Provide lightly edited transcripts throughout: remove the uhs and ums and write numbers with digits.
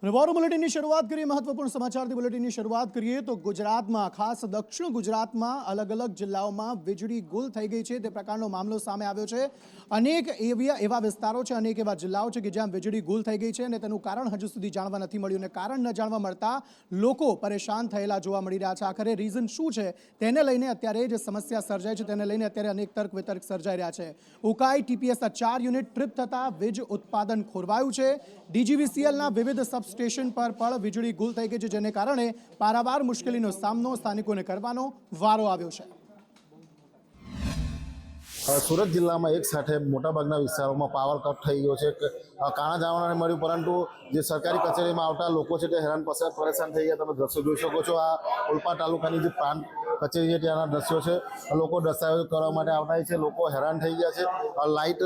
વારો બુલેટિનની શરૂઆત કરીએ મહત્વપૂર્ણ સમાચારથી બુલેટિનની શરૂઆત કરીએ તો ગુજરાતમાં ખાસ દક્ષિણ ગુજરાતમાં અલગ અલગ જિલ્લાઓમાં વીજળી ગુલ થઈ ગઈ છે તે પ્રકારનો મામલો સામે આવ્યો છે અનેક એવા વિસ્તારો છે અનેક એવા જિલ્લાઓ છે કે જ્યાં વીજળી ગુલ થઈ ગઈ છે અને તેનું કારણ હજુ સુધી જાણવા નથી મળ્યું અને કારણ ન જાણવા મળતા લોકો પરેશાન થયેલા જોવા મળી રહ્યા છે આખરે રીઝન શું છે તેને લઈને અત્યારે જે સમસ્યા સર્જાય છે તેને લઈને અત્યારે અનેક તર્ક વિતર્ક સર્જાઈ રહ્યા છે ઉકાઈ ટીપીએસના 4 યુનિટ ટ્રીપ થતા વીજ ઉત્પાદન ખોરવાયું છે ડીજીવીસીએલના વિવિધ સ્ટેશન પર પણ વીજળી ગુલ થઈ ગઈ છે જેને કારણે પારાવાર મુશ્કેલીનો સામનો સ્થાનિકોને કરવાનો વારો આવ્યો છે। સુરત જિલ્લામાં એક સાથે મોટાભાગના વિસ્તારોમાં પાવર કટ થઈ ગયો છે કાણા જાણવાને મળ્યું પરંતુ જે સરકારી કચેરીમાં આવતા લોકો છે તે હેરાન પરેશાન થઈ ગયા। તમે દ્રશ્યો જોઈ શકો છો આ ઓલપાડ તાલુકાની જે પ્રાંત કચેરી છે ત્યાંના દ્રશ્યો છે લોકો દસ્તાવેજ કરવા માટે આવતા છે લોકો હેરાન થઈ ગયા છે લાઇટ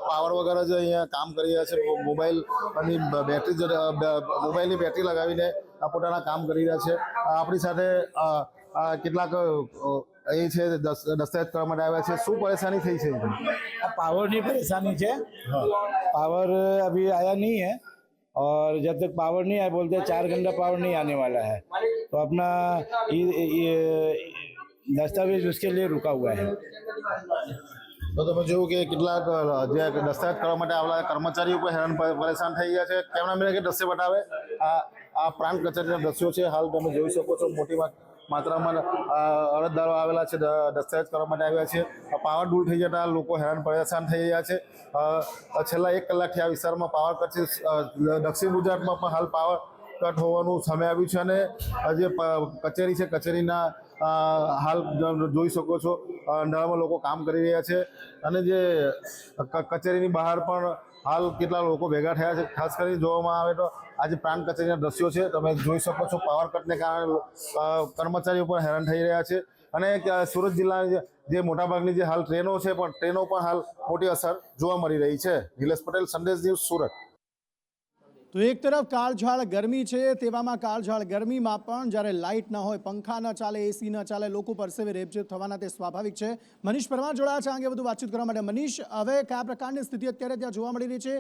પાવર વગર જ અહીંયા કામ કરી રહ્યા છે મોબાઈલની બેટરી લગાવીને પોતાના કામ કરી રહ્યા છે આપણી સાથે કેટલાક ये છે દસ્તાવેજ કરવા માટે આવ્યા છે શું પરેશાની થઈ છે पावर की परेशानी है। पावर अभी आया नहीं है और जब तक पावर नहीं आया बोलते 4 घंटा पावर नहीं आने वाला है तो अपना ये दस्तावेज उसके लिए रुका हुआ है। તો તમે જોયું કે કેટલાક જે દસ્તાવેજ કરવા માટે આવેલા કર્મચારીઓ પણ હેરાન પરેશાન થઈ ગયા છે કેમેરામેન કે દ્રશ્ય બતાવે આ પ્રાંત કચેરીના દ્રશ્યો છે હાલ તમે જોઈ શકો છો મોટી માત્રામાં અરજદારો આવેલા છે દસ્તાવેજ કરવા માટે આવ્યા છે પાવર ડૂલ થઈ જતા લોકો હેરાન પરેશાન થઈ રહ્યા છે છેલ્લા 1 કલાકથી આ વિસ્તારમાં પાવર કટ છે દક્ષિણ ગુજરાતમાં પણ હાલ પાવર કટ હોવાનું સામે આવ્યું છે અને જે કચેરી છે કચેરીના હાલ જોઈ શકો છો અંધારામાં લોકો કામ કરી રહ્યા છે અને જે કચેરીની બહાર પણ હાલ કેટલા લોકો ભેગા થયા છે ખાસ કરીને જોવામાં આવે તો આજે પ્રાંત કચેરીના દ્રશ્યો છે તમે જોઈ શકો છો પાવર કટને કારણે કર્મચારીઓ પણ હેરાન થઈ રહ્યા છે અને સુરત જિલ્લાની જે મોટાભાગની જે હાલ ટ્રેનો છે પણ ટ્રેનો પણ હાલ મોટી અસર જોવા મળી રહી છે। નિલેશ પટેલ સંદેશ ન્યૂઝ સુરત। તો એક તરફ કાળઝાળ ગરમી છે તેવામાં કાળઝાળ ગરમીમાં પણ જ્યારે લાઇટ ન હોય પંખા ન ચાલે એસી ન ચાલે લોકો પરસેવે રેબઝેબ થવાના તે સ્વાભાવિક છે। મનીષ પરમાર જોડાયા છે આ અંગે વધુ વાતચીત કરવા માટે। મનીષ હવે કયા પ્રકારની સ્થિતિ અત્યારે ત્યાં જોવા મળી રહી છે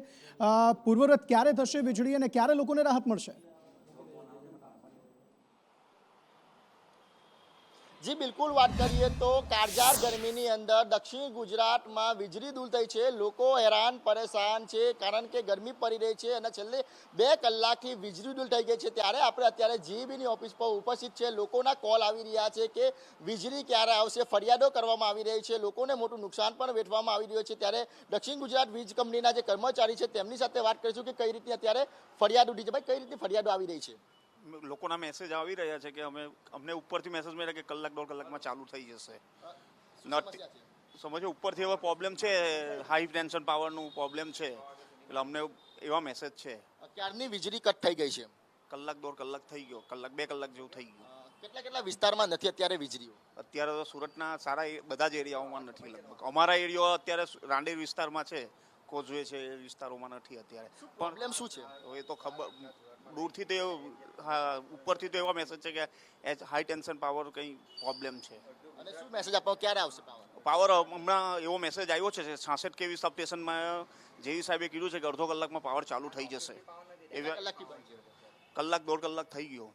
પૂર્વવત ક્યારે થશે વીજળી અને ક્યારે લોકોને રાહત મળશે? जी बिल्कुल बात करिए तो काळझाळ गर्मीनी अंदर दक्षिण गुजरात में वीजળી દૂર થઈ છે લોકો હેરાન પરેશાન છે કારણ કે ગરમી પડી રહી છે અને છેલ્લે 2 કલાકથી વીજળી દૂર થઈ ગઈ છે ત્યારે આપણે અત્યારે જીબીની ઓફિસ પર ઉપસ્થિત છે લોકોના કોલ આવી રહ્યા છે કે વીજળી ક્યારે આવશે ફરિયાદો કરવામાં આવી રહી છે લોકોને મોટું નુકસાન પણ વેઠવામાં આવી રહ્યું છે ત્યારે દક્ષિણ ગુજરાત વીજ કંપનીના જે કર્મચારી છે તેમની સાથે વાત કરીશું કે કઈ રીતે અત્યારે ફરિયાદ ઉઠી છે ભાઈ કઈ રીતે ફરિયાદો આવી રહી છે લોકોના મેસેજ આવી રહ્યા છે કે અમને ઉપરથી મેસેજ મળ્યા કે કલાક 1.5 કલાકમાં ચાલુ થઈ જશે સમજો ઉપરથી એવો પ્રોબ્લેમ છે હાઈ ટેન્શન પાવરનું પ્રોબ્લેમ છે એટલે અમને એવા મેસેજ છે ક્યારની વીજળી કટ થઈ ગઈ છે કલાક 1.5 કલાક થઈ ગયો કલાક 2 કલાક જેવું થઈ ગયું કેટલા વિસ્તારમાં નથી અત્યારે વીજળીઓ અત્યારે તો સુરતના સારા બધા જ એરિયાઓમાં નથી લગભગ અમારા એરિયા અત્યારે રાંદેર વિસ્તારમાં છે કોઝવે છે એ વિસ્તારોમાં નથી અત્યારે પ્રોબ્લેમ શું છે એ તો ખબર દૂરથી તો ઉપરથી તો એવો મેસેજ છે કે હાઈ ટેન્શન પાવર કંઈ પ્રોબ્લેમ છે અને શું મેસેજ આપો ક્યારે આવશે પાવર હમણાં એવો મેસેજ આવ્યો છે 66 કેવી સબ સ્ટેશનમાં જેવી સાહેબે કીધું છે કે અડધો કલાકમાં પાવર ચાલુ થઈ જશે કલાક 1.5 કલાક થઈ ગયો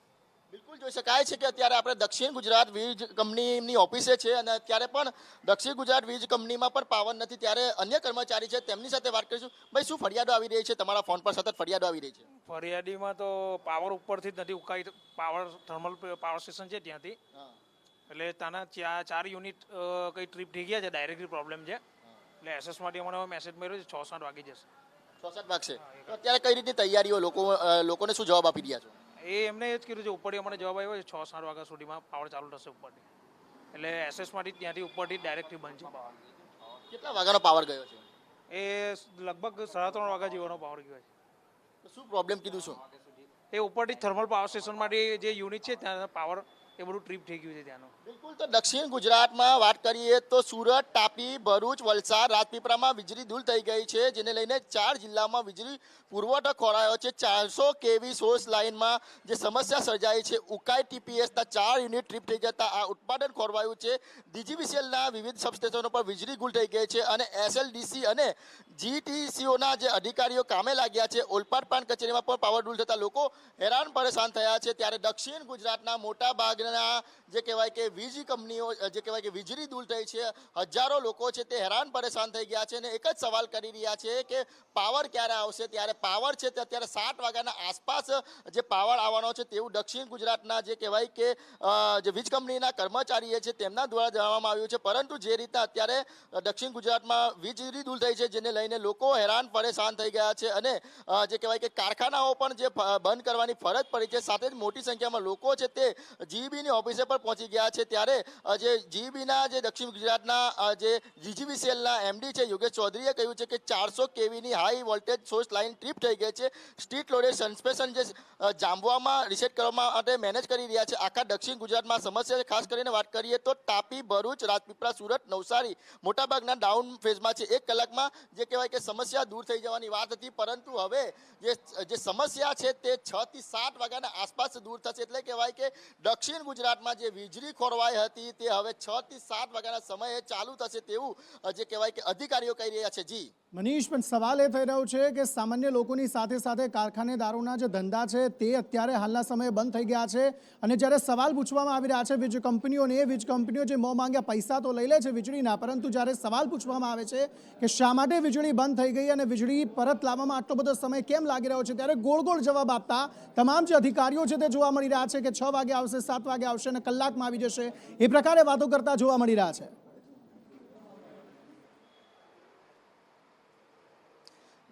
બિલકુલ જોઈ શકાય છે કે અત્યારે આપણે દક્ષિણ ગુજરાત વીજ કંપનીની ઓફિસે છે અને અત્યારે પણ દક્ષિણ ગુજરાત વીજ કંપનીમાં પણ પાવર નથી ત્યારે અન્ય કર્મચારી છે તેમની સાથે વાત કરીશું ભાઈ શું ફરિયાદો આવી રહી છે તમારા ફોન પર સતત ફરિયાદો આવી રહી છે ફરિયાદીમાં તો પાવર ઉપરથી જ નથી Ukai power thermal power station છે ત્યાંથી એટલે ત્યાંના 4 યુનિટ કઈ ટ્રીપ થઈ ગયા છે ડાયરેક્ટલી પ્રોબ્લેમ છે એટલે એસએસમાંથી અમને મેસેજ મળ્યો છે 6-7 વાગી જશે 6-7 વાગશે તો અત્યારે કઈ રીતની તૈયારીઓ લોકોને શું જવાબ આપી રહ્યા છો એ એમને એ જ કીધું છે ઉપરથી અમને જવાબ આવ્યો છે 6-7 વાગ્યા સુધીમાં પાવર ચાલુ થશે ઉપરથી એટલે એસએસમાંથી ત્યાંથી ઉપરથી ડાયરેક્ટલી બંધ છે પાવર કેટલા વાગ્યાનો પાવર ગયો છે એ લગભગ 3:30 વાગ્યા જેવાનો પાવર ગયો છે શું પ્રોબ્લેમ કીધું શું એ ઉપરથી થર્મલ પાવર સ્ટેશનમાંથી જે યુનિટ છે ત્યાં પાવર એ બધું ટ્રીપ થઈ ગયું છે ત્યાંનું. બિલકુલ, તો દક્ષિણ ગુજરાતમાં વાત કરીએ તો સુરત, તાપી, ભરૂચ, વલસાડ, રાજપીપળામાં વીજળી દૂર થઈ ગઈ છે, જેને લઈને 4 જિલ્લામાં વીજળી પુરવઠો ખોરાયો છે. 400 kV સોર્સ લાઇનમાં જે સમસ્યા સર્જાઈ છે, ઉકાઈ TPSના 4 યુનિટ ટ્રીપ થઈ જતા આ ઉત્પાદન ખોરવાયું છે. DGVCLના વિવિધ સબસ્ટેશનો પર વીજળી ગુલ થઈ ગઈ છે અને SLDC અને GTCOના જે અધિકારીઓ કામે લાગ્યા છે. ઓલપાડ પ્રાંત કચેરીમાં પણ પાવર ડૂલ થતા લોકો હેરાન પરેશાન થયા છે. ત્યારે દક્ષિણ ગુજરાતના મોટા ભાગના જે કહેવાય કે વીજ કંપનીઓ જે કહેવાય કે વીજળી દૂર થઈ છે, હજારો લોકો છે તે હેરાન પરેશાન થઈ ગયા છે અને એક જ સવાલ કરી રહ્યા છે કે પાવર ક્યારે આવશે. ત્યારે પાવર છે તે અત્યારે 7 વાગ્યાના આસપાસ જે પાવર આવવાનો છે તેવું દક્ષિણ ગુજરાતના જે કહેવાય કે જે વીજ કંપનીના કર્મચારીઓ છે તેમના દ્વારા જણાવવામાં આવ્યું છે. પરંતુ જે રીતના અત્યારે દક્ષિણ ગુજરાતમાં વીજળી દૂર થઈ છે, જેને લઈને લોકો હેરાન પરેશાન થઈ ગયા છે અને જે કહેવાય કે કારખાનાઓ પણ જે બંધ કરવાની ફરજ પડી છે. સાથે જ મોટી સંખ્યામાં લોકો છે તે GEBની ઓફિસે પર પહોંચી ગયા છે. ત્યારે જે GEBના જે દક્ષિણ ગુજરાતના જે DGVCLના MD છે યોગેશ ચૌધરીએ કહ્યું છે કે 400 kVની high voltage source line trip થઈ ગઈ છે. સ્ટ્રીટ લોડેડ સબસ્ટેશન જે જાંબુઆમાં રિસેટ કરવા માટે મેનેજ કરી રહ્યા છે. આખા દક્ષિણ ગુજરાતમાં સમસ્યા છે. ખાસ કરીને વાત કરીએ તો તાપી, ભરૂચ, રાજપીપળા, સુરત, નવસારી મોટાભાગના ડાઉન ફેઝમાં છે. 1 કલાકમાં જે કહેવાય કે સમસ્યા દૂર થઈ જવાની વાત હતી, પરંતુ હવે જે સમસ્યા છે તે 6 થી 7 વાગ્યાના આસપાસ દૂર થશે. એટલે કહેવાય કે દક્ષિણ ગુજરાતમાં જે વીજળી ખોરવાઈ હતી તે હવે 6 થી 7 વાગ્યાના સમયે ચાલુ થશે તેવું જે કહેવાય કે અધિકારીઓ કહી રહ્યા છે. જી મનીષ, પણ સવાલ એ થઈ રહ્યો છે કે સામાન્ય લોકોની સાથે સાથે કારખાનેદારોના જે ધંધા છે તે અત્યારે હાલના સમયે બંધ થઈ ગયા છે અને જ્યારે સવાલ પૂછવામાં આવી રહ્યા છે વીજ કંપનીઓને, વીજ કંપનીઓ જે મોં માંગ્યા પૈસા તો લઈ લે છે વીજળીના, પરંતુ જ્યારે સવાલ પૂછવામાં આવે છે કે શા માટે વીજળી બંધ થઈ ગઈ અને વીજળી પરત લાવવામાં આટલો બધો સમય કેમ લાગી રહ્યો છે, ત્યારે ગોળ ગોળ જવાબ આપતા તમામ જે અધિકારીઓ છે તે જોવા મળી રહ્યા છે કે 6 વાગે આવશે, 7 વાગે આવશે અને કલાકમાં આવી જશે, એ પ્રકારે વાતો કરતા જોવા મળી રહ્યા છે.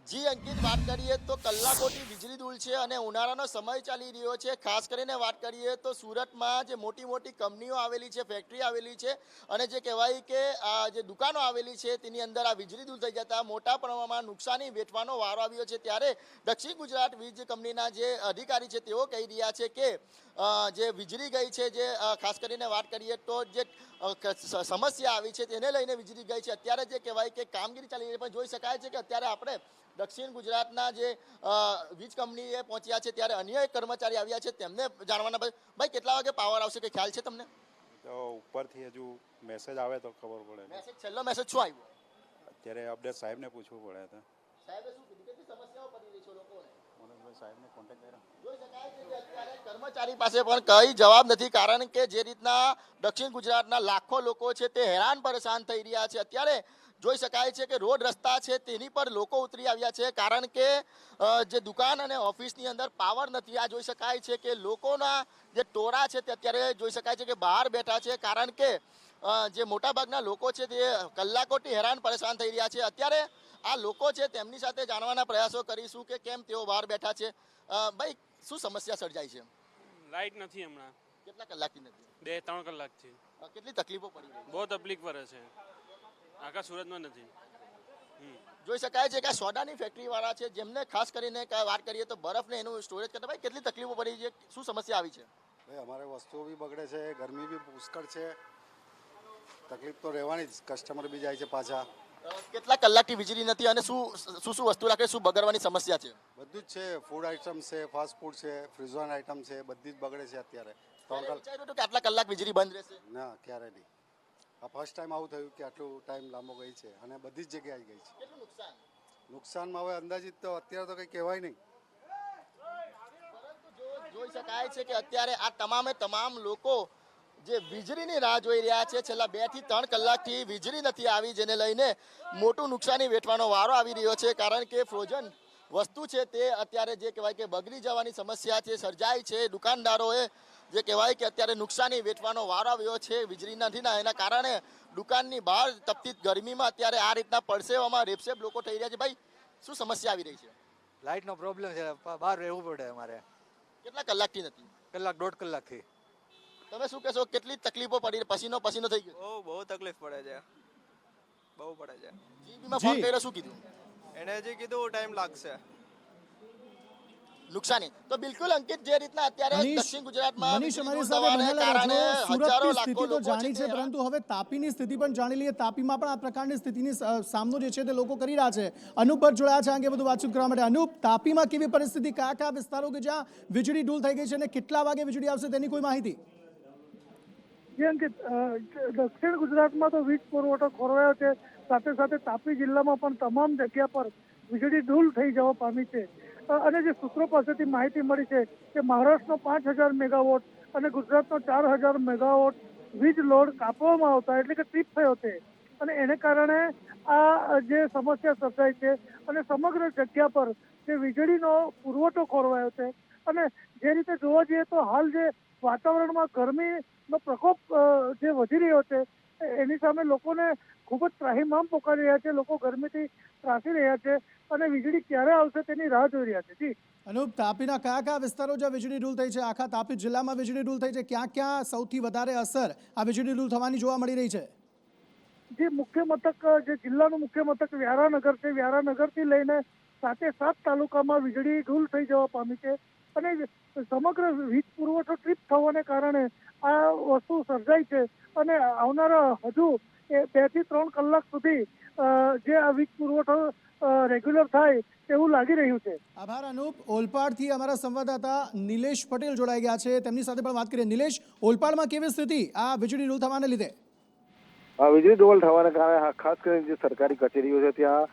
જી અંકિત, વાત કરીએ તો કલાકોથી વીજળી દૂર છે અને ઉનાળાનો સમય ચાલી રહ્યો છે. ખાસ કરીને વાત કરીએ તો સુરતમાં જે મોટી મોટી કંપનીઓ આવેલી છે, ફેક્ટરી આવેલી છે અને જે કહેવાય કે આ જે દુકાનો આવેલી છે તેની અંદર આ વીજળી દૂર થઈ જતા મોટા પ્રમાણમાં નુકસાની વેઠવાનો વારો આવ્યો છે. ત્યારે દક્ષિણ ગુજરાત વીજ કંપનીના જે અધિકારી છે તેઓ કહી રહ્યા છે કે જે વીજળી ગઈ છે, જે ખાસ કરીને વાત કરીએ તો જે સમસ્યા આવી છે તેને લઈને વીજળી ગઈ છે. અત્યારે જે કહેવાય કે કામગીરી ચાલી રહી છે, પણ જોઈ શકાય છે કે અત્યારે આપણે દક્ષિણ ગુજરાતના જે વીજ કંપનીએ પહોંચ્યા છે ત્યારે અન્ય એક કર્મચારી આવ્યા છે, તેમને જાણવાના ભાઈ કેટલા વાગે પાવર આવશે કે ખ્યાલ છે તમને? તો ઉપરથી હજુ મેસેજ આવે તો ખબર પડે. મેસેજ છેલ્લો મેસેજ શું આવ્યો? અત્યારે અપડેટ સાહેબને પૂછવું પડે તો. સાહેબે શું કીધું? કેટલી સમસ્યાઓ પડી રહી છે લોકોને? મનોજભાઈ સાહેબને કોન્ટેક્ટ કર્યો. જોઈ શકાય છે કે અત્યારે કર્મચારી પાસે પણ કઈ જવાબ નથી, કારણ કે જે રીતના દક્ષિણ ગુજરાતના લાખો લોકો છે તે હેરાન પરેશાન થઈ રહ્યા છે. અત્યારે જોઈ શકાય છે કે રોડ રસ્તા છે તેની પર લોકો ઉતરી આવ્યા છે, કારણ કે જે દુકાન અને ઓફિસની અંદર પાવર નથી. આ જોઈ શકાય છે કે લોકોના જે ટોળા છે તે અત્યારે જોઈ શકાય છે કે બહાર બેઠા છે, કારણ કે જે મોટાભાગના લોકો છે તે કલાકોથી હેરાન પરેશાન થઈ રહ્યા છે. અત્યારે આ લોકો છે તેમની સાથે જાણવાના પ્રયાસો કરીશું કે કેમ તેઓ બહાર બેઠા છે. ભાઈ, શું સમસ્યા સર્જાઈ છે? લાઇટ નથી હમણાં. કેટલા કલાકથી નથી? 2-3 કલાકથી. કેટલી તકલીફો પડી રહી? બહુ તકલીફ પડે છે. આખા સુરતમાં નથી. જોઈ શકાય છે કે આ સોડાની ફેક્ટરી વાળા છે, જેમને ખાસ કરીને વાત કરીએ તો બરફને એનું સ્ટોરેજ કરતા ભાઈ કેટલી તકલીફો પડી છે, શું સમસ્યા આવી છે? ભાઈ, અમારે વસ્તુઓ બી બગડે છે, ગરમી બી પુષ્કળ છે, તકલીફ તો રહેવાની જ. કસ્ટમર બી જાય છે પાછા. કેટલા કલાકથી વીજળી નથી અને શું વસ્તુ રાખે, શું બગડવાની સમસ્યા છે? બધું જ છે. ફૂડ આઇટમ છે, ફાસ્ટ ફૂડ છે, ફ્રીઝન આઇટમ છે, બધી જ બગડે છે અત્યારે. વિચાર્યું હતું કે આટલા કલાક વીજળી બંધ રહેશે? ના, ક્યારે નહીં. આ ફર્સ્ટ ટાઈમ આવું થયું કે આટલું ટાઈમ લાંબો ગઈ છે અને બધી જ જગ્યાએ ગઈ છે. કેટલું નુકસાન? નુકસાનમાં હવે અંદાજિત તો અત્યારે તો કંઈ કહેવાય નહીં. જોઈ શકાય છે કે અત્યારે આ તમામ લોકો જે વીજળીની રાહ જોઈ રહ્યા છે, છેલ્લા 2 થી 3 કલાકથી વીજળી નથી આવી, જેને લઈને મોટું નુકસાની વેઠવાનો વારો આવી રહ્યો છે, કારણ કે ફ્રોઝન વસ્તુ છે તે અત્યારે જે કહેવાય કે બગડી જવાની સમસ્યા છે સર્જાઈ છે. દુકાનદારોએ જે કહેવાય કે અત્યારે નુકસાની વેઠવાનો વારો આવ્યો છે વીજળી નથી ના, એના કારણે દુકાનની બહાર તપતી ગરમીમાં અત્યારે આ રીતના પરસેવામાં રેપસેપ લોકો થઈ રહ્યા છે. ભાઈ, શું સમસ્યા આવી રહી છે? લાઇટનો પ્રોબ્લેમ છે, બહાર રહેવું પડે અમારે. કેટલા કલાકથી નથી? કલાક 1.5 કલાકથી. તમે શું કહેશો, કેટલી તકલીફો પડી? પસીનો થઈ ગયો? બહુ તકલીફ પડે છે, બહુ પડે છે. જીબીમાં ફોન કર્યો, શું કીધું? એને હજી કીધું ટાઈમ લાગશે. નુકસાની. તો બિલકુલ અંકિત, જે રીતના અત્યારે દક્ષિણ ગુજરાતમાં મનીષ વીજળી અમારી દૂર સાથે થવાને બનેલા કારણે રહેજો. હજારો સુરતની લાખો સ્થિતિ તો લોકો જાણી છે, તે પરંતુ હવે તાપીની સ્થિતિ પણ જાણી લઈએ. તાપીમાં પણ આ પ્રકારની સ્થિતિની સામનો જે છે તે લોકો કરી રહ્યા છે. અનુપ પર જોડાયા છે આ અંગે વધુ વાતચીત કરવા માટે. અનુપ, તાપીમાં કેવી પરિસ્થિતિ, કયા કયા વિસ્તારો કે જ્યાં વીજળી ડૂલ થઈ ગઈ છે અને કેટલા વાગે વીજળી આવશે તેની કોઈ માહિતી? જેમ કે દક્ષિણ ગુજરાતમાં તો વીજ પુરવઠો ખોરવાયો છે, સાથે સાથે તાપી જિલ્લામાં પણ તમામ જગ્યા પર વીજળી ડૂલ થઈ જવા પામી છે. અને જે સૂત્રો પાસેથી માહિતી મળી છે કે મહારાષ્ટ્રનો 5,000 મેગાવોટ અને ગુજરાતનો 4,000 મેગાવોટ વીજ લોડ કાપવામાં આવતા, એટલે કે ટ્રીપ થયો છે, અને એને કારણે આ જે સમસ્યા સર્જાઈ છે અને સમગ્ર જગ્યા પર જે વીજળીનો પુરવઠો ખોરવાયો છે. અને જે રીતે જોવા જઈએ તો હાલ જે વાતાવરણમાં ગરમીનો પ્રકોપ જે વધી રહ્યો છે એની સામે લોકોને ખૂબ જ ત્રાહિમામ પોકારી રહ્યા છે. લોકો ગરમીથી ત્રાસી રહ્યા છે અને વીજળી ક્યારે આવશે તેની રાહ જોઈ રહ્યા છે. જી અનુપ, તાપીના કયા કયા વિસ્તારો જ્યાં વીજળી ડૂલ થઈ છે? આખા તાપી જિલ્લામાં વીજળી ડૂલ થઈ છે. ક્યાં ક્યાં સૌથી વધારે અસર આ વીજળી ડૂલ થવાની જોવા મળી રહી છે? જે મુખ્ય મથક, જે જિલ્લાનું મુખ્ય મથક વ્યારાનગર છે, વ્યારાનગરથી લઈને 7 તાલુકામાં વીજળી ડૂલ થઈ જવા પામી છે. અને સમગ્ર વીજ પુરવઠો ટ્રીપ થવાને કારણે આ વસ્તુ સર્જાઈ છે. અને આવનારા હજુ 2 થી 3 કલાક સુધી જે આ વીજ પુરવઠો રેગ્યુલર થાય તેવું લાગી રહ્યું છે. આભાર અનુપ. ઓલપાડથી અમારા સંવાદદાતા નિલેશ પટેલ જોડાઈ ગયા છે, તેમની સાથે પણ વાત કરીએ. નિલેશ, ઓલપાડમાં કેવી સ્થિતિ આ વીજળી ડૂલ થવાને લીધે? વીજળી ડોલ થવાને કારણે ખાસ કરીને જે સરકારી કચેરીઓ છે ત્યાં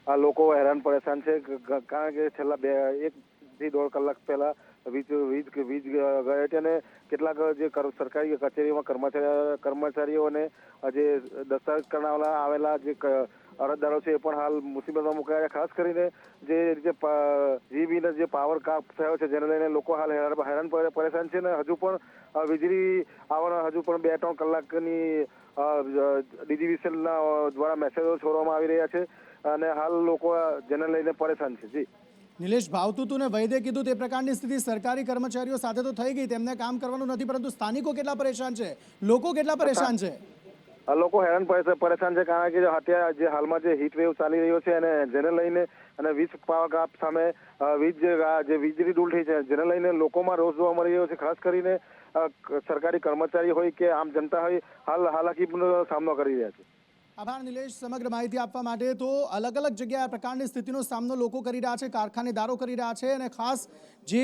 આ લોકો હેરાન પરેશાન છે. કારણ કે છેલ્લા 1 થી 1.5 કલાક પહેલા વીજ ગઈ હતી અને કેટલાક જે સરકારી કચેરીઓમાં કર્મચારીઓને જે દસ્તાવેજ કરનારા આવેલા જે અરજદારો છે એ પણ હાલ મુસીબતમાં મુકાયા. ખાસ કરીને જે રીતે જીબીનો જે પાવર કાપ થયો છે જેને લઈને લોકો હાલ હેરાન પરેશાન છે. અને હજુ પણ વીજળી આવવાના હજુ પણ 2-3 કલાકની DGVCL દ્વારા મેસેજો છોડવામાં આવી રહ્યા છે અને હાલ લોકો જેને લઈને પરેશાન છે. જી નિલેશ, ભાવતું ને વૈદ્ય કીધું તે પ્રકારની સ્થિતિ સરકારી કર્મચારીઓ સાથે તો થઈ ગઈ, તેમને કામ કરવાનું નથી, પરંતુ સ્થાનિકો કેટલા પરેશાન છે, લોકો કેટલા પરેશાન છે? લોકો હેરાન પરેશાન છે કારણ કે અત્યારે જે હાલમાં જે હીટ વેવ ચાલી રહ્યો છે અને જેને લઈને અને વીજ પાવર કાપ સામે જે વીજળી ડૂલ થઈ છે જેને લઈને લોકોમાં રોષ જોવા મળી રહ્યો છે. ખાસ કરીને સરકારી કર્મચારી હોય કે આમ જનતા હોય હાલ હાલાકીનો સામનો કરી રહ્યા છે. આભાર નિલેશ સમગ્ર માહિતી આપવા માટે. તો અલગ અલગ જગ્યાએ આ પ્રકારની સ્થિતિનો સામનો લોકો કરી રહ્યા છે, કારખાનેદારો કરી રહ્યા છે, અને ખાસ જે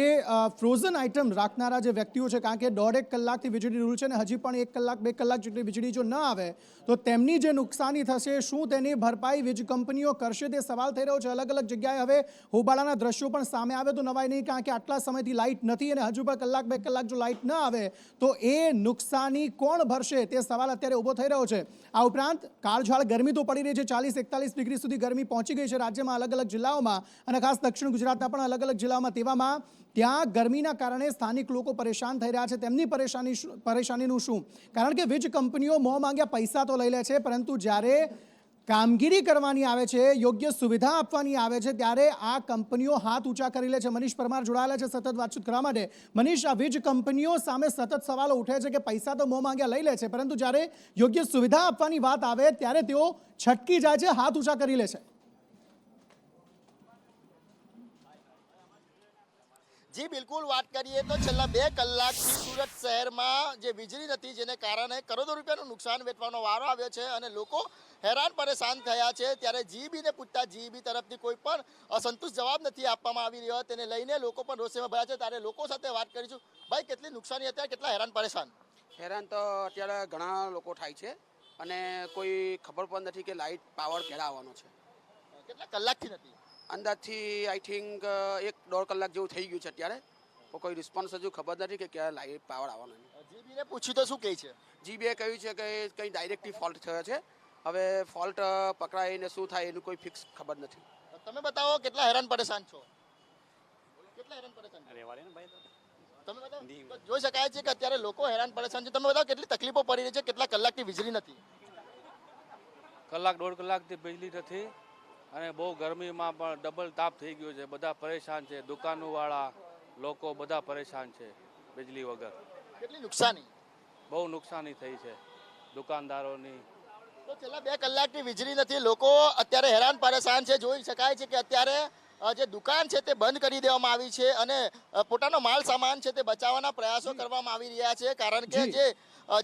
ફ્રોઝન આઇટમ રાખનારા જે વ્યક્તિઓ છે, કારણ કે 1.5 કલાકથી વીજળી ડૂલ છે અને હજી પણ 1 કલાક 2 કલાક જેટલી વીજળી જો ન આવે તો તેમની જે નુકસાની થશે, શું તેની ભરપાઈ વીજ કંપનીઓ કરશે તે સવાલ થઈ રહ્યો છે. અલગ અલગ જગ્યાએ હવે હોબાળાના દ્રશ્યો પણ સામે આવે તો નવાઈ નહીં, કારણ કે આટલા સમયથી લાઇટ નથી અને હજુ પણ 1 2 કલાક જો લાઇટ ન આવે તો એ નુકસાની કોણ ભરશે તે સવાલ અત્યારે ઊભો થઈ રહ્યો છે. આ ઉપરાંત કાળઝાળ ગરમી તો પડી રહી છે, 40-41 ડિગ્રી સુધી ગરમી પહોંચી ગઈ છે રાજ્યમાં અલગ અલગ જિલ્લાઓમાં, અને ખાસ દક્ષિણ ગુજરાતના પણ અલગ અલગ જિલ્લાઓમાં. તેવામાં ત્યાં ગરમીના કારણે સ્થાનિક લોકો પરેશાન થઈ રહ્યા છે. તેમની પરેશાનીનું શું? કારણ કે વીજ કંપનીઓ મોં માંગ્યા પૈસા તો લઈ લે છે, પરંતુ જ્યારે કામગીરી કરવાની આવે છે, યોગ્ય સુવિધા આપવાની આવે છે, ત્યારે આ કંપનીઓ હાથ ઊંચા કરી લે છે. મનીષ પરમાર જોડાયેલા છે સતત વાતચીત કરવા માટે. મનીષ, આ વીજ કંપનીઓ સામે સતત સવાલો ઉઠે છે કે પૈસા તો મોં માંગ્યા લઈ લે છે, પરંતુ જ્યારે યોગ્ય સુવિધા આપવાની વાત આવે ત્યારે તેઓ છટકી જાય છે, હાથ ઊંચા કરી લે છે. જી બિલકુલ, વાત કરીએ તો છેલ્લા 2 કલાકથી સુરત શહેરમાં જે વીજળી નથી જેને કારણે કરોડો રૂપિયાનું નુકસાન વેઠવાનો વારો આવ્યો છે અને લોકો હેરાન પરેશાન થયા છે. ત્યારે જીબીને પૂછતા જીબી તરફથી કોઈ પણ અસંતુષ્ટ જવાબ નથી આપવામાં આવી રહ્યો, તેને લઈને લોકો પણ રોષેમાં ભર્યા છે. ત્યારે લોકો સાથે વાત કરીશું. ભાઈ, કેટલી નુકસાની અત્યારે, કેટલા હેરાન પરેશાન? હેરાન તો અત્યારે ઘણા લોકો થાય છે અને કોઈ ખબર પણ નથી કે લાઇટ પાવર ક્યારે આવવાનો છે. કેટલા કલાકથી નથી? અંદાજથી આઈ થિંક 1-1.5 કલાક જેવું થઈ ગયું છે અત્યારે. કોઈ રિસ્પોન્સ હજુ ખબર નથી કે ક્યારે લાઇટ પાવર આવવાનો. જીબીને પૂછ્યું તો શું કહે છે? જીબીએ કહ્યું છે કે કંઈ ડાયરેક્ટલી ફોલ્ટ થયો છે. હવે ફોલ્ટ પકડાઈને શું થાય એનું કોઈ ફિક્સ ખબર નથી. તમે બતાવો કેટલા હેરાન પરેશાન છો? કેટલા હેરાન પરેશાન? તમે બતાવો. જોઈ શકાય છે કે અત્યારે લોકો હેરાન પરેશાન છે. તમે બતાવો કેટલી તકલીફો પડી રહી છે, કેટલા કલાકથી વીજળી નથી? 1-1.5 કલાકથી વીજળી નથી અને બહુ ગરમીમાં પણ ડબલ તાપ થઈ ગયો છે. બધા પરેશાન છે, દુકાનોવાળા લોકો બધા પરેશાન છે વીજળી વગર. કેટલી નુકસાની? બહુ નુકસાની થઈ છે દુકાનદારોની. તો છેલ્લા 2 કલાકથી વીજળી નથી, લોકો અત્યારે હેરાન પરેશાન છે. જોઈ શકાય છે કે અત્યારે જે દુકાન છે તે બંધ કરી દેવામાં આવી છે અને પોતાનો માલ સામાન છે તે બચાવવાના પ્રયાસો કરવામાં આવી રહ્યા છે, કારણ કે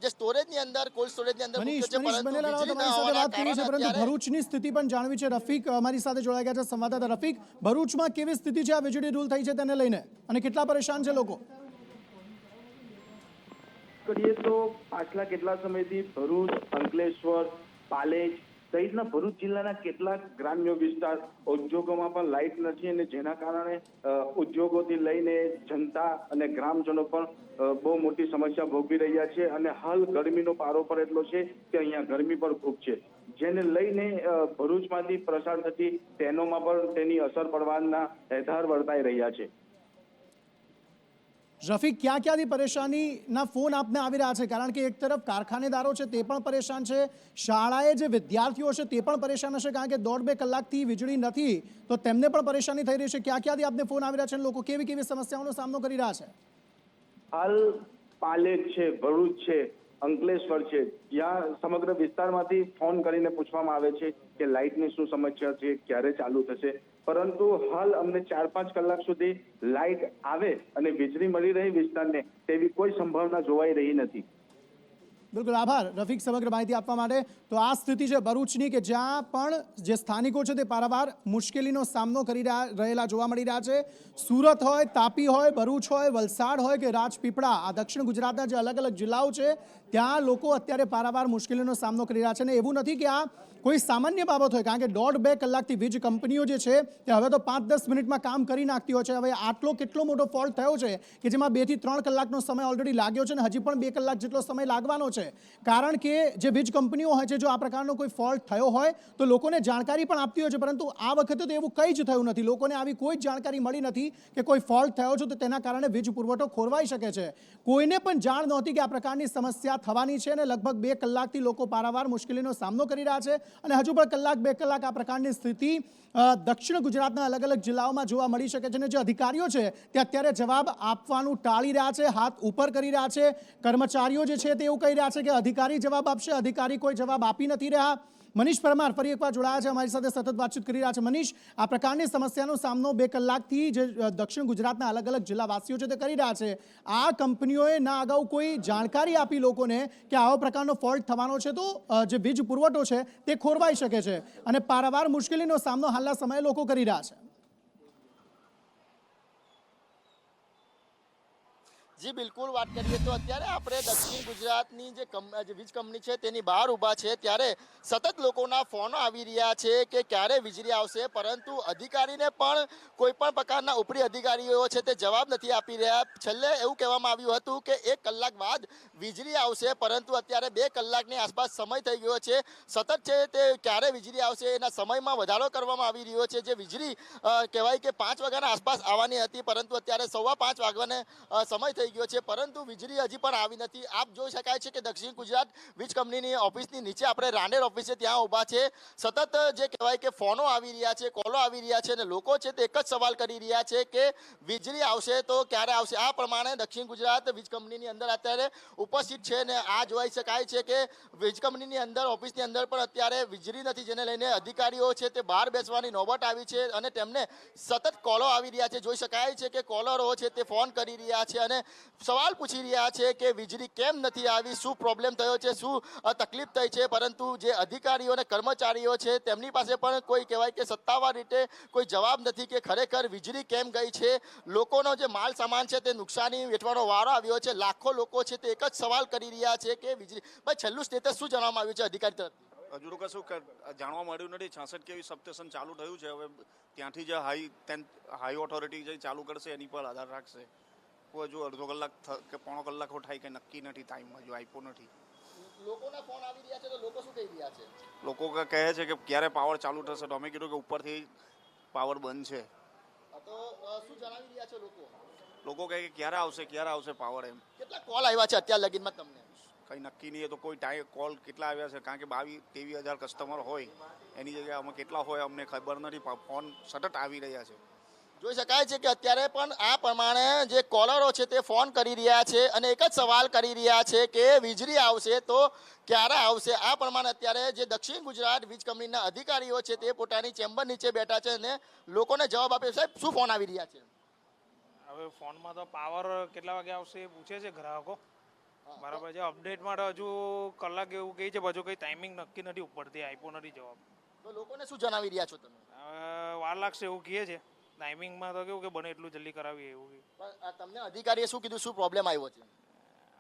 જે સ્ટોરેજની અંદર કોલ્ડ સ્ટોરેજની અંદર મૂક્યો છે, પરંતુ વીજળી ન હોવાના કારણે પરંતુ અત્યારે ભરૂચની સ્થિતિ પણ જાણવી છે. રફીક અમારી સાથે જોડાઈ ગયા છે, સંવાદદાતા રફીક. ભરૂચમાં કેવી સ્થિતિ છે આ વીજળી રૂલ થઈ છે તેને લઈને, અને કેટલા પરેશાન છે લોકો? કરીએ તો પાછલા કેટલા સમયથી ભરૂચ, અંકલેશ્વર, પાલેજ સહિતના ભરૂચ જિલ્લાના કેટલાક ગ્રામ્ય વિસ્તાર ઉદ્યોગોમાં પણ લાઇટ નથી, અને જેના કારણે ઉદ્યોગોથી લઈને જનતા અને ગ્રામજનો પણ બહુ મોટી સમસ્યા ભોગવી રહ્યા છે. અને હાલ ગરમીનો પારો પણ એટલો છે કે અહીંયા ગરમી પણ ખૂબ છે, જેને લઈને ભરૂચમાંથી પ્રસાર થતી ટ્રેનોમાં પણ તેની અસર પડવાના એધાર વર્તાઈ રહ્યા છે. રફીક, ક્યાં ક્યાંથી પરેશાનીના ફોન આપને આવી રહ્યા છે? કારણ કે એક તરફ કારખાનેદારો છે તે પણ પરેશાન છે, શાળાએ જે વિદ્યાર્થીઓ છે તે પણ પરેશાન હશે, કારણ કે 1.5-2 કલાકથી વીજળી નથી તો તેમને પણ પરેશાની થઈ રહી છે. ક્યાં ક્યાંથી આપને ફોન આવી રહ્યા છે, લોકો કેવી કેવી સમસ્યાઓનો સામનો કરી રહ્યા છે? હાલ પાલેજ છે, ભરૂચ છે, અંકલેશ્વર છે, જ્યાં સમગ્ર વિસ્તારમાંથી ફોન કરીને પૂછવામાં આવે છે કે લાઇટની શું સમસ્યા છે, ક્યારે ચાલુ થશે, પરંતુ હાલ અમને 4-5 કલાક સુધી લાઇટ આવે અને વીજળી મળી રહી વિસ્તારને તેવી કોઈ સંભાવના જોવાઈ રહી નથી. બિલકુલ, આભાર રફીક સમગ્ર માહિતી આપવા માટે. તો આ સ્થિતિ છે ભરૂચની, કે જ્યાં પણ જે સ્થાનિકો છે તે પારાવાર મુશ્કેલીનો સામનો કરી રહેલા જોવા મળી રહ્યા છે. સુરત હોય, તાપી હોય, ભરૂચ હોય, વલસાડ હોય કે રાજપીપળા, આ દક્ષિણ ગુજરાતના જે અલગ અલગ જિલ્લાઓ છે ત્યાં લોકો અત્યારે પારાવાર મુશ્કેલીનો સામનો કરી રહ્યા છે. અને એવું નથી કે આ કોઈ સામાન્ય બાબત હોય, કારણ કે 1.5-2 કલાકથી વીજ કંપનીઓ જે છે તે હવે તો 5-10 મિનિટમાં કામ કરી નાખતી હોય છે. હવે આટલો કેટલો મોટો ફોલ્ટ થયો છે કે જેમાં 2 થી 3 કલાકનો સમય ઓલરેડી લાગ્યો છે, અને હજી પણ 2 કલાક જેટલો સમય લાગવાનો છે. કારણ કે જે વીજ કંપનીઓ હોય છે, જો આ પ્રકારનો કોઈ ફોલ્ટ થયો હોય તો લોકોને જાણકારી પણ આપતી હોય છે, પરંતુ આ વખતે તો એવું કંઈ જ થયું નથી. લોકોને આવી કોઈ જાણકારી મળી નથી કે કોઈ ફોલ્ટ થયો છે, તો તેના કારણે વીજ પુરવઠો ખોરવાઈ શકે છે. કોઈને પણ જાણ નહોતી કે આ પ્રકારની સમસ્યા થવાની છે, અને લગભગ 2 કલાકથી લોકો પારાવાર મુશ્કેલીનો સામનો કરી રહ્યા છે. અને હજુ પણ 1-2 કલાક આ પ્રકારની સ્થિતિ દક્ષિણ ગુજરાતના અલગ અલગ જિલ્લાઓમાં જોવા મળી શકે છે. અને જે અધિકારીઓ છે તે અત્યારે જવાબ આપવાનું ટાળી રહ્યા છે, હાથ ઉપર કરી રહ્યા છે. કર્મચારીઓ જે છે તે એવું કહી રહ્યા છે કે અધિકારી જવાબ આપશે, અધિકારી કોઈ જવાબ આપી નથી રહ્યા. મનીષ પરમાર ફરી એકવાર જોડાયા છે, અમારી સાથે સતત વાતચીત કરી રહ્યા છે. મનીષ, આ પ્રકારની સમસ્યાનો સામનો 2 કલાકથી જે દક્ષિણ ગુજરાતના અલગ અલગ જિલ્લાવાસીઓ છે તે કરી રહ્યા છે. આ કંપનીઓએ ના અગાઉ કોઈ જાણકારી આપી લોકોને કે આવો પ્રકારનો ફોલ્ટ થવાનો છે, તો જે વીજ પુરવઠો છે તે ખોરવાઈ શકે છે, અને પારાવાર મુશ્કેલીનો સામનો હાલના સમયે લોકો કરી રહ્યા છે. જી બિલકુલ, વાત કરીએ તો અત્યારે આપણે દક્ષિણ ગુજરાતની જે વીજ કંપની છે તેની બહાર ઊભા છે, ત્યારે સતત લોકોના ફોનો આવી રહ્યા છે કે ક્યારે વીજળી આવશે, પરંતુ અધિકારીને પણ કોઈ પણ પ્રકારના ઉપરી અધિકારીઓ છે તે જવાબ નથી આપી રહ્યા. છેલ્લે એવું કહેવામાં આવ્યું હતું કે 1 કલાક બાદ વીજળી આવશે, પરંતુ અત્યારે 2 કલાકની આસપાસ સમય થઈ ગયો છે. સતત છે તે ક્યારે વીજળી આવશે એના સમયમાં વધારો કરવામાં આવી રહ્યો છે. જે વીજળી કહેવાય કે 5 વાગ્યાના આસપાસ આવવાની હતી, પરંતુ અત્યારે 5:15 વાગ્યાને સમય થઈ ગયો છે, પરંતુ વીજળી હજી પણ આવી નથી. આપ જોઈ શકાય છે કે દક્ષિણ ગુજરાત વીજ કંપનીની ઓફિસની નીચે આપણે રાંદેર ઓફિસે ત્યાં ઊભા છે. સતત જે કહેવાય કે ફોનો આવી રહ્યા છે, કોલો આવી રહ્યા છે, અને લોકો છે તે એક જ સવાલ કરી રહ્યા છે કે વીજળી આવશે તો ક્યારે આવશે. આ પ્રમાણે દક્ષિણ ગુજરાત વીજ કંપનીની અંદર અત્યારે ઉપસ્થિત છે, ને આ જોઈ શકાય છે કે વીજ કંપનીની અંદર ઓફિસની અંદર પણ અત્યારે વીજળી નથી, જેને લઈને અધિકારીઓ છે તે બહાર બેસવાની નોબત આવી છે, અને તેમને સતત કોલો આવી રહ્યા છે. જોઈ શકાય છે કે કોલરો છે તે ફોન કરી રહ્યા છે અને સવાલ પૂછી રહ્યા છે કે વીજળી કેમ નથી આવી, શું પ્રોબ્લેમ થયો છે, શું તકલીફ થઈ છે, પરંતુ જે અધિકારીઓ અને કર્મચારીઓ છે તેમની પાસે પણ કોઈ કહેવાય કે સત્તાવાર રીતે કોઈ જવાબ નથી કે ખરેખર વીજળી કેમ ગઈ છે. લોકોનો જે માલ સામાન છે તે નુકસાની વેઠવાનો વારો આવ્યો છે. લાખો લોકો છે તે એક જ સવાલ કરી રહ્યા છે કે વીજળી ભાઈ છેલ્લું સ્ટેટસ શું જણાવવામાં આવ્યું છે અધિકારી તરફથી? હજુ કશું જાણવા મળ્યું નથી. 66 કેવી સબસ્ટેશન ચાલુ થયું છે, હવે ત્યાંથી જે હાઈ ઓથોરિટી જે ચાલુ કરશે એની પર આધાર રાખશે. કોઈ હજુ અડધો કલાક કે પોણો કલાક થાય કે નક્કી નથી, ટાઈમ હજુ આપ્યો નથી. લોકોના ફોન આવી રહ્યા છે તો લોકો શું કહી રહ્યા છે? લોકો કહે છે કે ક્યારે પાવર ચાલુ થશે, તો અમે કીધું કે ઉપરથી પાવર બંધ છે. તો શું જણાવી રહ્યા છે લોકો? લોકો કહે કે ક્યારે આવશે પાવર, એમ. કેટલા કોલ આવ્યા છે અત્યાર લગીનમાં તમને? કંઈ નક્કી નહીં, તો કોઈ ટાઈમ કોલ કેટલા આવ્યા છે, કારણ કે 22-23 હજાર કસ્ટમર હોય એની જગ્યાએ અમે કેટલા હોય અમને ખબર નથી. ફોન સતત આવી રહ્યા છે. જોઈ શકાય છે કે અત્યારે પણ આ પ્રમાણે જે કોલરો છે તે ફોન કરી રહ્યા છે અને એક જ સવાલ કરી રહ્યા છે કે વીજળી આવશે તો ક્યારે આવશે. આ પ્રમાણે અત્યારે જે દક્ષિણ ગુજરાત વીજ કંપનીના અધિકારીઓ છે તે પોતાની ચેમ્બર નીચે બેઠા છે અને લોકોને જવાબ આપે. સાહેબ, શું ફોન આવી રહ્યા છે? હવે ફોનમાં તો પાવર કેટલા વાગે આવશે એ પૂછે છે ગ્રાહકો, બરાબર છે. અપડેટ માટે હજુ કલાક એવું કહે છે, હજુ કંઈ ટાઈમિંગ નક્કી નથી ઉપરથી આપ્યો નથી જવાબ. તો લોકોને શું જણાવી રહ્યા છો તમે? વાર લાગશે એવું કહે છે. ટાઈમિંગમાં તો કેવું કે બને એટલું જલ્દી કરાવીએ એવું. પણ તમને અધિકારીએ શું કીધું, શું પ્રોબ્લેમ આવ્યો છે?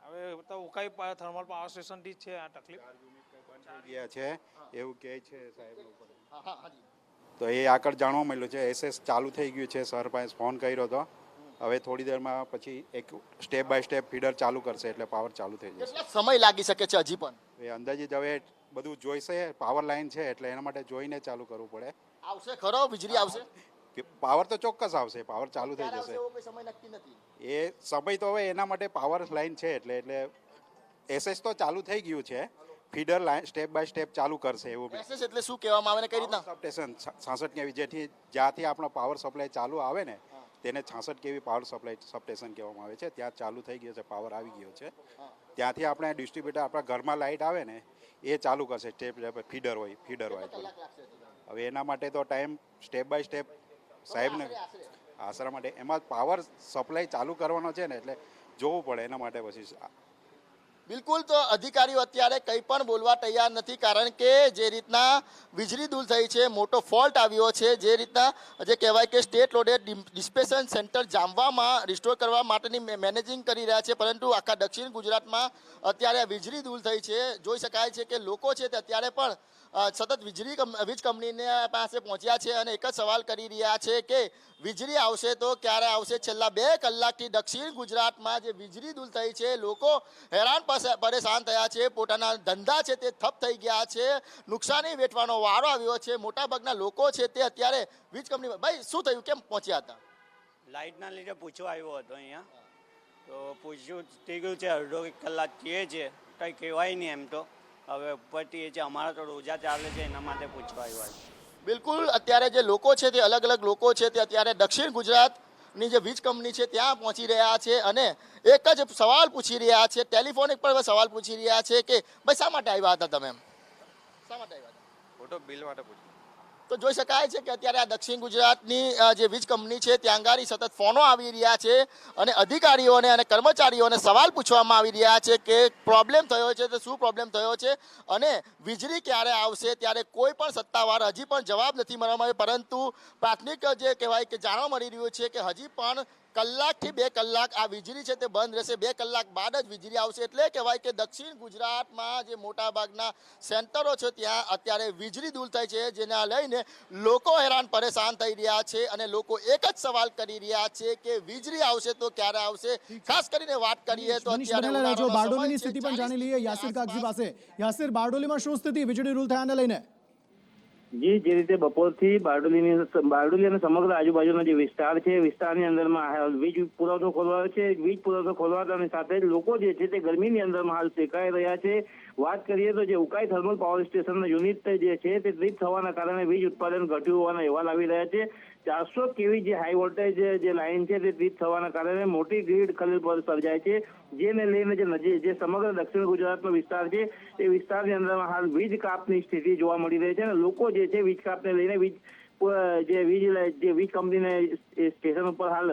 હવે તો ઉકાઈ થર્મલ પાવર સ્ટેશનથી જ છે આ તકલીફ. ગયા છે એવું કહે છે સાહેબ લોકો. હા હા હાજી. તો એ આગળ જાણવા મળ્યું છે એસએસ ચાલુ થઈ ગયું છે. સર પાસે ફોન કર્યો હતો. હવે થોડી દેરમાં પછી એક સ્ટેપ બાય સ્ટેપ ફીડર ચાલુ કરશે એટલે પાવર ચાલુ થઈ જશે. કેટલો સમય લાગી શકે છે હજી પણ? એ અંદાજિત હવે બધું જોઈશે. પાવર લાઈન છે એટલે એના માટે જોઈને ચાલુ કરવું પડે. આવશે ખરો વીજળી આવશે? પાવર તો ચોક્કસ આવશે, પાવર ચાલુ થઈ જશે. સમય નક્કી નથી. એ સમય તો હવે એના માટે પાવર લાઈન છે એટલે એસએસ તો ચાલુ થઈ ગયું છે. Feeder line step by step ચાલુ કરશે એવું. એસએસ એટલે શું કહેવામાં આવે ને કઈ રીતના? સબસ્ટેશન 66 kV જ્યાંથી આપણો પાવર સપ્લાય ચાલુ આવે ને તેને 66 kV પાવર સપ્લાય સબસ્ટેશન કહેવામાં આવે છે. ત્યાં ચાલુ થઈ ગયો છે, પાવર આવી ગયો છે. ત્યાંથી આપણે ડિસ્ટ્રીબ્યુટર આપણા ઘરમાં લાઇટ આવે ને એ ચાલુ કરશે. સ્ટેપ ફીડર હોય હવે એના માટે તો ટાઈમ સ્ટેપ બાય સ્ટેપ સાહેબને આશરા માટે એમાં પાવર સપ્લાય ચાલુ કરવાનો છે ને એટલે જોવું પડે એના માટે પછી. બિલકુલ, તો અધિકારીઓ અત્યારે કંઈ પણ બોલવા તૈયાર નથી, કારણ કે જે રીતના વીજળી દૂર થઈ છે, મોટો ફોલ્ટ આવ્યો છે, જે રીતના જે કહેવાય કે સ્ટેટ લોડેડ ડિસ્પેશન સેન્ટર જામવામાં રિસ્ટોર કરવા માટેની મેનેજિંગ કરી રહ્યા છે, પરંતુ આખા દક્ષિણ ગુજરાતમાં અત્યારે વીજળી દૂર થઈ છે. જોઈ શકાય છે કે લોકો છે તે અત્યારે પણ સતત વીજ કંપનીને પાસે પહોંચ્યા છે અને એક જ સવાલ કરી રહ્યા છે કે વીજળી આવશે તો ક્યારે આવશે. છેલ્લા 2 કલાકથી દક્ષિણ ગુજરાતમાં જે વીજળી દૂર થઈ છે, લોકો હેરાન પરેશાન થયા છે, પોતાના ધંધા છે તે ઠપ થઈ ગયા છે, નુકસાની વેઠવાનો વારો આવ્યો છે. મોટાભાગના લોકો છે તે અત્યારે વીજ કંપની. ભાઈ, શું થયું, કેમ પહોંચ્યા હતા? લાઇટના લીધે પૂછવા આવ્યો હતો અહીંયા, તો પૂછ્યું થઈ ગયું છે. અડધો કલાક કહે છે, કંઈ કહેવાય નહીં એમ તો. હવે ઉપરથી એ છે અમારા તો રોજા ચાલે છે એના માટે પૂછવા આવ્યા. બિલકુલ, અત્યારે જે લોકો છે તે અલગ અલગ લોકો છે તે અત્યારે દક્ષિણ ગુજરાતની જે વીજ કંપની છે ત્યાં પહોંચી રહ્યા છે અને એક જ સવાલ પૂછી રહ્યા છે, ટેલિફોનિક પર સવાલ પૂછી રહ્યા છે કે ભાઈ શા માટે આવ્યા હતા તમે? શા માટે આવ્યા હતા? ફોટો બિલ માટે પૂછ્યું. તો જોઈ શકાય છે કે અત્યારે આ દક્ષિણ ગુજરાતની જે વીજ કંપની છે ત્યાં આગળ સતત ફોનો આવી રહ્યા છે અને અધિકારીઓને અને કર્મચારીઓને સવાલ પૂછવામાં આવી રહ્યા છે કે પ્રોબ્લેમ થયો છે તો શું પ્રોબ્લેમ થયો છે અને વીજળી ક્યારે આવશે. ત્યારે કોઈ પણ સત્તાવાર હજી પણ જવાબ નથી મળવામાં આવ્યો, પરંતુ પ્રાથમિક જે કહેવાય કે જાણવા મળી રહ્યું છે કે હજી પણ કલાકથી 2 કલાક આ વીજળી છે તે બંધ રહેશે. 2 કલાક બાદ જ વીજળી આવશે. એટલે કહેવાય કે દક્ષિણ ગુજરાતમાં જે મોટાભાગના સેન્ટરો છે ત્યાં અત્યારે વીજળી દૂર થઈ છે, જેના લઈને લોકો હેરાન પરેશાન થઈ રહ્યા છે અને લોકો એક જ સવાલ કરી રહ્યા છે કે વીજળી આવશે તો ક્યારે આવશે. ખાસ કરીને વાત કરીએ તો અત્યારે બારડોલીની સ્થિતિ પણ જાણી લઈએ યાસિર કાગજી પાસે. યાસિર, બારડોલીમાં શું સ્થિતિ વીજળી દૂર થયાને લઈને? જે રીતે બપોરથી બારડોલી અને સમગ્ર આજુબાજુનો જે વિસ્તાર છે, વિસ્તારની અંદરમાં વીજ પુરવઠો ખોલવાયો છે. વીજ પુરવઠો ખોલવાની સાથે લોકો જે છે તે ગરમીની અંદરમાં હાલ શેકાઈ રહ્યા છે. વાત કરીએ તો જે ઉકાઈ થર્મલ પાવર સ્ટેશનના યુનિટ જે છે તે ટ્રીપ થવાના કારણે વીજ ઉત્પાદન ઘટ્યું હોવાના અહેવાલ આવી રહ્યા છે. 400 kV જે હાઈ વોલ્ટેજ જે લાઇન છે તે ટ્રીપ થવાના કારણે મોટી ગ્રીડ ખલેલ પર સર્જાય છે, જેને લઈને જે સમગ્ર દક્ષિણ ગુજરાતનો વિસ્તાર છે એ વિસ્તારની અંદરમાં હાલ વીજ કાપની સ્થિતિ જોવા મળી રહી છે અને લોકો જે છે વીજ કાપને લઈને વીજ કંપનીને સ્ટેશન ઉપર હાલ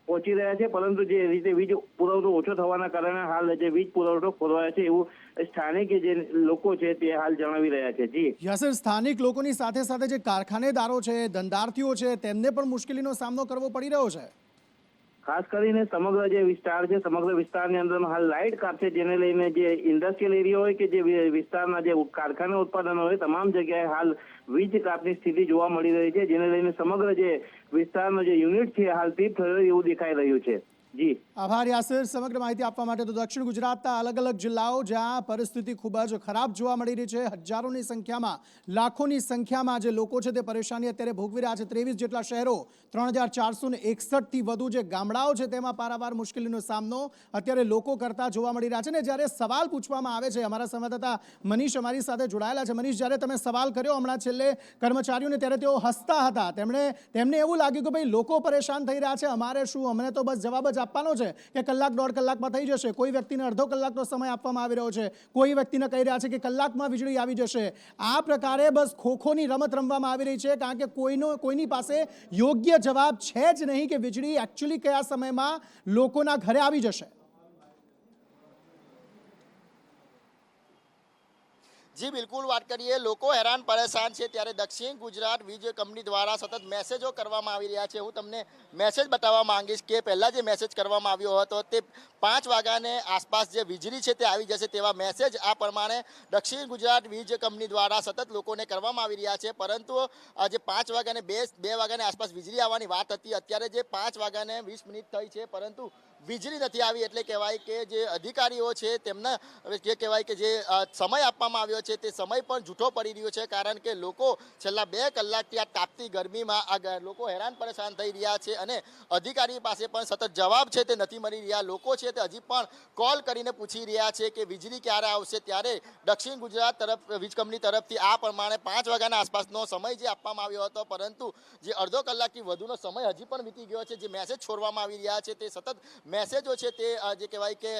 પહોંચી રહ્યા છે, પરંતુ જે રીતે વીજ પુરવઠો ઓછો થવાના કારણે હાલ જે વીજ પુરવઠો ખોરવાયો છે એવું સ્થાનિક જે લોકો છે તે હાલ જણાવી રહ્યા છે. જી યાસર, સ્થાનિક લોકોની સાથે સાથે જે કારખાનેદારો છે, ધંધાર્થીઓ છે, તેમને પણ મુશ્કેલીનો સામનો કરવો પડી રહ્યો છે. ખાસ કરીને સમગ્ર જે વિસ્તાર છે, સમગ્ર વિસ્તારની અંદર હાલ લાઇટ કાપ છે, જેને લઈને જે ઇન્ડસ્ટ્રીયલ એરિયા હોય કે જે વિસ્તારના જે કારખાના ઉત્પાદનો હોય તમામ જગ્યાએ હાલ વીજ કાપની સ્થિતિ જોવા મળી રહી છે, જેને લઈને સમગ્ર જે વિસ્તારનો જે યુનિટ છે હાલ ટ્રીપ થયો એવું દેખાઈ રહ્યું છે. જી આભાર યાસિર સમગ્ર માહિતી આપવા માટે. તો દક્ષિણ ગુજરાતના અલગ અલગ જિલ્લાઓ જ્યાં પરિસ્થિતિ ખૂબ જ ખરાબ જોવા મળી રહી છે, હજારોની સંખ્યામાં, લાખોની સંખ્યામાં જે લોકો છે તે પરેશાની અત્યારે ભોગવી રહ્યા છે. 23 જેટલા શહેરો, 3461થી વધુ જે ગામડાઓ છે તેમાં પારાવાર મુશ્કેલીનો સામનો અત્યારે લોકો કરતા જોવા મળી રહ્યા છે. ને જ્યારે સવાલ પૂછવામાં આવે છે, અમારા સંવાદદાતા મનીષ અમારી સાથે જોડાયેલા છે. મનીષ, જ્યારે તમે સવાલ કર્યો હમણાં છેલ્લે કર્મચારીઓને, ત્યારે તેઓ હસતા હતા. તેમને એવું લાગ્યું કે ભાઈ લોકો પરેશાન થઈ રહ્યા છે, અમારે શું, અમને તો બસ જવાબ જ આપવાનો છે કે કલાક દોઢ કલાકમાં થઈ જશે. કોઈ વ્યક્તિને અડધો કલાકનો સમય આપવામાં આવી રહ્યો છે, કોઈ વ્યક્તિને કહી રહ્યા છે કે કલાકમાં વીજળી આવી જશે. આ પ્રકારે બસ ખોખોની રમત રમવામાં આવી રહી છે, કારણ કે કોઈની પાસે યોગ્ય જવાબ છે જ નહીં કે વીજળી એકચ્યુઅલી કયા સમયમાં લોકોના ઘરે આવી જશે. જી બિલકુલ, વાત કરીએ લોકો હેરાન પરેશાન છે ત્યારે દક્ષિણ ગુજરાત વીજ કંપની દ્વારા સતત મેસેજો કરવામાં આવી રહ્યા છે. હું તમને મેસેજ બતાવવા માંગીશ કે પહેલાં જે મેસેજ કરવામાં આવ્યો હતો તે 5 વાગ્યાને આસપાસ જે વીજળી છે તે આવી જશે તેવા મેસેજ આ પ્રમાણે દક્ષિણ ગુજરાત વીજ કંપની દ્વારા સતત લોકોને કરવામાં આવી રહ્યા છે. પરંતુ આજે 5 વાગ્યાને 2 વાગ્યાની આસપાસ વીજળી આવવાની વાત હતી, અત્યારે જે 5 વાગ્યાને 20 મિનિટ થઈ છે પરંતુ વીજળી નથી આવી. એટલે કહેવાય કે જે અધિકારીઓ છે તેમના જે કહેવાય કે જે સમય આપવામાં આવ્યો છે તે સમય પણ જૂઠો પડી રહ્યો છે, કારણ કે લોકો છેલ્લા 2 કલાકથી આ તાપતી ગરમીમાં આ લોકો હેરાન પરેશાન થઈ રહ્યા છે અને અધિકારી પાસે પણ સતત જવાબ છે તે નથી મળી રહ્યા. લોકો છે તે હજી પણ કોલ કરીને પૂછી રહ્યા છે કે વીજળી ક્યારે આવશે. ત્યારે દક્ષિણ ગુજરાત વીજ કંપની તરફથી આ પ્રમાણે 5 વાગ્યાના આસપાસનો સમય જે આપવામાં આવ્યો હતો, પરંતુ જે અડધો કલાકથી વધુનો સમય હજી પણ વીતી ગયો છે. જે મેસેજ છોડવામાં આવી રહ્યા છે તે સતત મેસેજો છે તે જે કહેવાય કે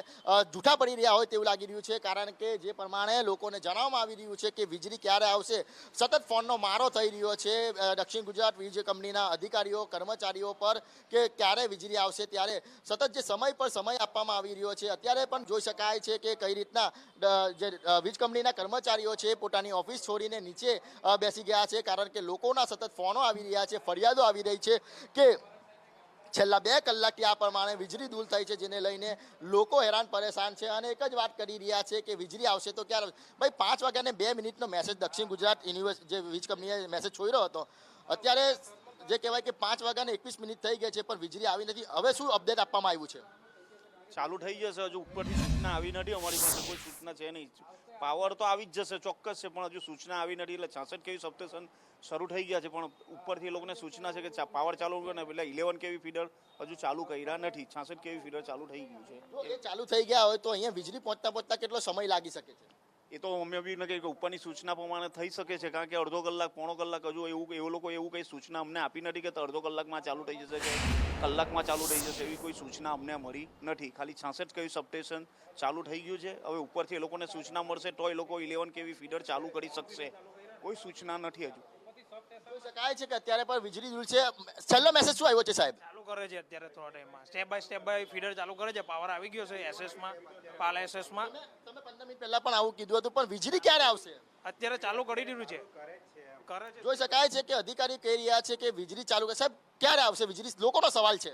જૂઠા પડી રહ્યા હોય તેવું લાગી રહ્યું છે, કારણ કે જે પ્રમાણે લોકોને જણાવવામાં આવી રહ્યું છે કે વીજળી ક્યારે આવશે, સતત ફોનનો મારો થઈ રહ્યો છે દક્ષિણ ગુજરાત વીજ કંપનીના અધિકારીઓ કર્મચારીઓ પર કે ક્યારે વીજળી આવશે. ત્યારે સતત જે સમય પર સમય આપવામાં આવી રહ્યો છે. અત્યારે પણ જોઈ શકાય છે કે કઈ રીતના જે વીજ કંપનીના કર્મચારીઓ છે પોતાની ઓફિસ છોડીને નીચે બેસી ગયા છે, કારણ કે લોકોના સતત ફોનો આવી રહ્યા છે, ફરિયાદો આવી રહી છે કે છેલ્લા 2 કલાકથી આ પ્રમાણે વીજળી દૂર થઈ છે, જેને લઈને લોકો હેરાન પરેશાન છે અને એક જ વાત કરી રહ્યા છે કે વીજળી આવશે તો ક્યારે. ભાઈ 5 વાગ્યાને 2 મિનિટનો મેસેજ દક્ષિણ ગુજરાત જે વીજ કંપનીએ મેસેજ છોડ્યો હતો, અત્યારે જે કહેવાય કે 5 વાગ્યાને 21 મિનિટ થઈ ગઈ છે પણ વીજળી આવી નથી. હવે શું અપડેટ આપવામાં આવ્યું છે? ચાલુ થઈ જશે, હજુ ઉપરથી સૂચના આવી નથી, અમારી પાસે કોઈ સૂચના છે નહીં. પાવર તો આવી જ જશે ચોક્કસ છે, પણ હજુ સૂચના આવી નથી. એટલે 66 કેવી સબસ્ટેશન શરૂ થઈ ગયા છે, પણ ઉપરથી એ લોકોને સૂચના છે કે પાવર ચાલુ ને એટલે 11 કેવી ફીડર હજુ ચાલુ કર્યા નથી. 66 કેવી ફીડર ચાલુ થઈ ગયું છે. તો એ ચાલુ થઈ ગયા હોય તો અહીંયા વીજળી પહોંચતા કેટલો સમય લાગી શકે છે? એ તો અમે બી નથી કે ઉપરની સૂચના પ્રમાણે થઈ શકે છે, કારણ કે અડધો કલાક પોણો કલાક હજુ એવું લોકો એવું કંઈ સૂચના અમને આપી નથી કે અડધો કલાકમાં ચાલુ થઈ જશે કે કલાકમાં ચાલુ થઈ જશે. એવી કોઈ સૂચના અમને મળી નથી. ખાલી 66 કેવી સબસ્ટેશન ચાલુ થઈ ગયું છે. હવે ઉપરથી એ લોકોને સૂચના મળશે તો એ લોકો 11 કેવી ફીડર ચાલુ કરી શકશે. કોઈ સૂચના નથી હજુ. જોઈ શકાય છે કે અત્યારે પણ વીજળી દૂર છે. છેલ્લો મેસેજ શું આવ્યો છે સાહેબ? ચાલુ કરે છે અત્યારે થોડા ટાઈમમાં, સ્ટેપ બાય ફીડર ચાલુ કરે છે. પાવર આવી ગયો છે એસએસમાં, પાલ એસએસમાં. તમે 15 મિનિટ પહેલા પણ આવું કીધું હતું, પણ વીજળી ક્યારે આવશે? અત્યારે ચાલુ કરી દીધું છે, કરે છે. જોઈ શકાય છે કે અધિકારી કહી રહ્યા છે કે વીજળી ચાલુ કરે. સાહેબ ક્યારે આવશે વીજળી? લોકોનો સવાલ છે.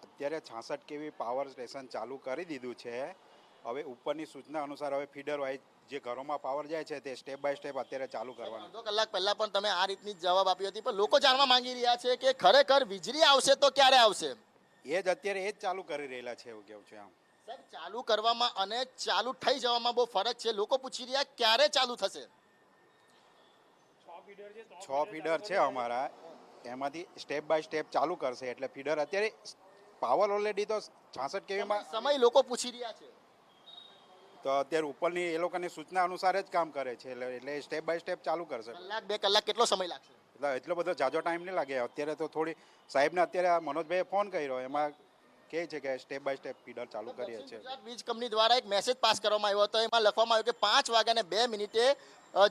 અત્યારે 66 કેવી પાવર સ્ટેશન ચાલુ કરી દીધું છે. હવે ઉપરની સૂચના અનુસાર હવે ફીડર વાઇઝ જે ઘરોમાં પાવર જાય છે તે સ્ટેપ બાય સ્ટેપ અત્યારે ચાલુ કરવાનું. 2 કલાક પહેલા પણ તમે આ રીતની જવાબ આપી હતી, પણ લોકો જાણવા માંગી રહ્યા છે કે ખરેખર વીજળી આવશે તો ક્યારે આવશે? એ જ અત્યારે એ જ ચાલુ કરી રહેલા છે એવું કેવું છે. આમ સાહેબ ચાલુ કરવામાં અને ચાલુ થઈ જવામાં બહુ ફરક છે. લોકો પૂછી રહ્યા ક્યારે ચાલુ થશે? 6 ફીડર છે અમારા, એમાંથી સ્ટેપ બાય સ્ટેપ ચાલુ કરશે. એટલે ફીડર અત્યારે પાવર ઓલરેડી તો 66 કેવીમાં સમય લોકો પૂછી રહ્યા છે, તો અત્યારે ઉપરની એ લોકોની સૂચના અનુસાર જ કામ કરે છે. એટલે સ્ટેપ બાય સ્ટેપ ચાલુ કરશે. કલાક 2 કલાક કેટલો સમય લાગશે? એટલે એટલો બધો જાજો ટાઈમ નહીં લાગે. અત્યારે તો થોડી સાહેબને અત્યારે મનોજભાઈએ ફોન કર્યો, એમાં કહે છે કે સ્ટેપ બાય સ્ટેપ ફીડર ચાલુ કરીએ છીએ. ગુજરાત વીજ કંપની દ્વારા એક મેસેજ પાસ કરવામાં આવ્યો હતો. એમાં લખવામાં આવ્યું કે 5 વાગ્યાને 2 મિનિટે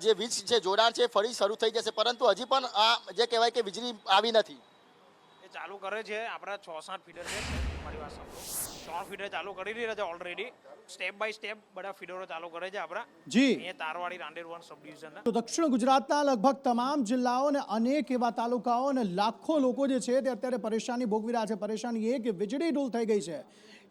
જે વીજ છે જોડાણ છે ફરી શરૂ થઈ જશે, પરંતુ હજી પણ આ જે કહેવાય કે વીજળી આવી નથી. એ ચાલુ કરે છે. આપણા 6-7 ફીડર છે, મારી વાત સાંભળો. 3 ફીડર ચાલુ કરી દીધા છે ઓલરેડી. સ્ટેપ બાય સ્ટેપ બધા ફીડરો ચાલુ કરે છે આપણા. જી, અહીંયા તારવાડી રાંદેર 1 સબ ડિવિઝન. તો દક્ષિણ ગુજરાતના લગભગ તમામ જિલ્લાઓ અને અનેક એવા તાલુકાઓ અને લાખો લોકો જે છે તે અત્યારે પરેશાની ભોગવી રહ્યા છે. પરેશાની એ કે વીજળી ડૂલ થઈ ગઈ છે.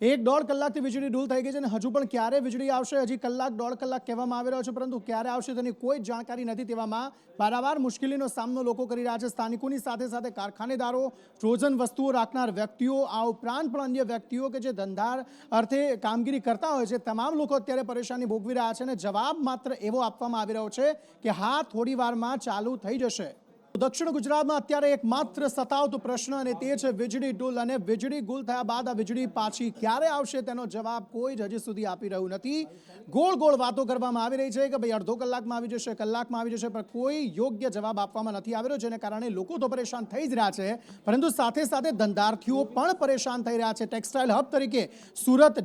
1-1.5 કલાકથી વીજળી ડૂલ થઈ ગઈ છે અને હજુ પણ ક્યારે વીજળી આવશે, હજી કલાક 1.5 કલાક કહેવામાં આવી રહ્યો છે, પરંતુ ક્યારે આવશે તેની કોઈ જ જાણકારી નથી. તેવામાં વારંવાર મુશ્કેલીનો સામનો લોકો કરી રહ્યા છે. સ્થાનિકોની સાથે સાથે કારખાનેદારો, ફ્રોઝન વસ્તુઓ રાખનાર વ્યક્તિઓ, આ ઉપરાંત પણ અન્ય વ્યક્તિઓ કે જે ધંધા અર્થે કામગીરી કરતા હોય છે, તમામ લોકો અત્યારે પરેશાની ભોગવી રહ્યા છે અને જવાબ માત્ર એવો આપવામાં આવી રહ્યો છે કે હા, થોડી વારમાં ચાલુ થઈ જશે. દક્ષિણ ગુજરાતમાં અત્યારે એકમાત્ર સતાવતો પ્રશ્ન અને તે છે વીજળી ડૂલ. અને વીજળી ગુલ થયા બાદ આ વીજળી પાછી ક્યારે આવશે તેનો જવાબ કોઈ જ હજી સુધી આપી રહ્યું નથી. ગોળ ગોળ વાતો કરવામાં આવી રહી છે કે ભાઈ અડધો કલાકમાં આવી જશે, કલાકમાં આવી જશે, પણ કોઈ યોગ્ય જવાબ આપવામાં નથી આવી રહ્યો, જેને કારણે લોકો તો પરેશાન થઈ જ રહ્યા છે, પરંતુ સાથે સાથે ધંધાર્થીઓ પણ પરેશાન થઈ રહ્યા છે. ટેક્સટાઇલ હબ તરીકે સુરત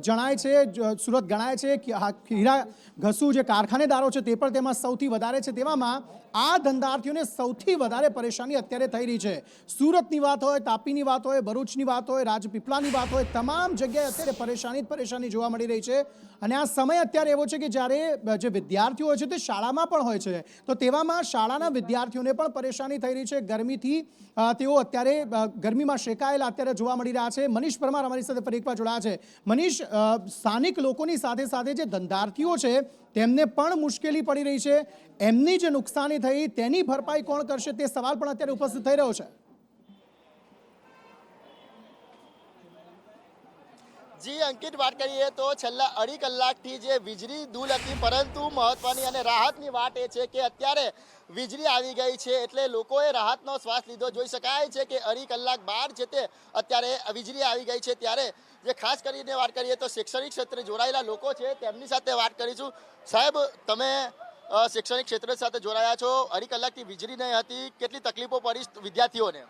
ગણાય છે કે હીરા ઘસુ જે કારખાનેદારો છે તે પણ તેમાં સૌથી વધારે છે. તેવામાં આ ધંધાર્થીઓને સૌથી વધારે પરેશાની અત્યારે થઈ રહી છે. સુરતની વાત હોય, તાપીની વાત હોય, ભરૂચની વાત હોય, રાજપીપળાની વાત હોય, તમામ જગ્યાએ અત્યારે પરેશાની જોવા મળી રહી છે. અને આ સમય અત્યારે એવો છે કે જ્યારે જે વિદ્યાર્થીઓ હોય છે તે શાળામાં પણ હોય છે, તો તેવામાં શાળાના વિદ્યાર્થીઓને પણ પરેશાની થઈ રહી છે. ગરમીથી તેઓ અત્યારે ગરમીમાં શેકાયેલા અત્યારે જોવા મળી રહ્યા છે. મનીષ પરમાર અમારી સાથે ફરી એકવાર જોડાયા છે. મનીષ, સ્થાનિક લોકોની સાથે સાથે જે ધંધાર્થીઓ છે તેમને પણ મુશ્કેલી પડી રહી છે. એમની જે નુકસાની થઈ તેની ભરપાઈ કોણ કરશે તે સવાલ પણ અત્યારે ઉપસ્થિત થઈ રહ્યો છે. જી અંકિત, વાત કરીએ તો છેલ્લા 2.5 કલાકથી જે વીજળી ડૂલ હતી, પરંતુ મહત્વની અને રાહતની વાત એ છે કે અત્યારે વીજળી આવી ગઈ છે એટલે લોકોએ રાહતનો શ્વાસ લીધો. જોઈ શકાય છે કે 2.5 કલાક બાદ છે તે અત્યારે વીજળી આવી ગઈ છે. ત્યારે જે ખાસ કરીને વાત કરીએ તો શૈક્ષણિક ક્ષેત્રે જોડાયેલા લોકો છે તેમની સાથે વાત કરીશું. સાહેબ, તમે શૈક્ષણિક ક્ષેત્ર સાથે જોડાયા છો, 2.5 કલાકથી વીજળી નહીં હતી, કેટલી તકલીફો પડી વિદ્યાર્થીઓને?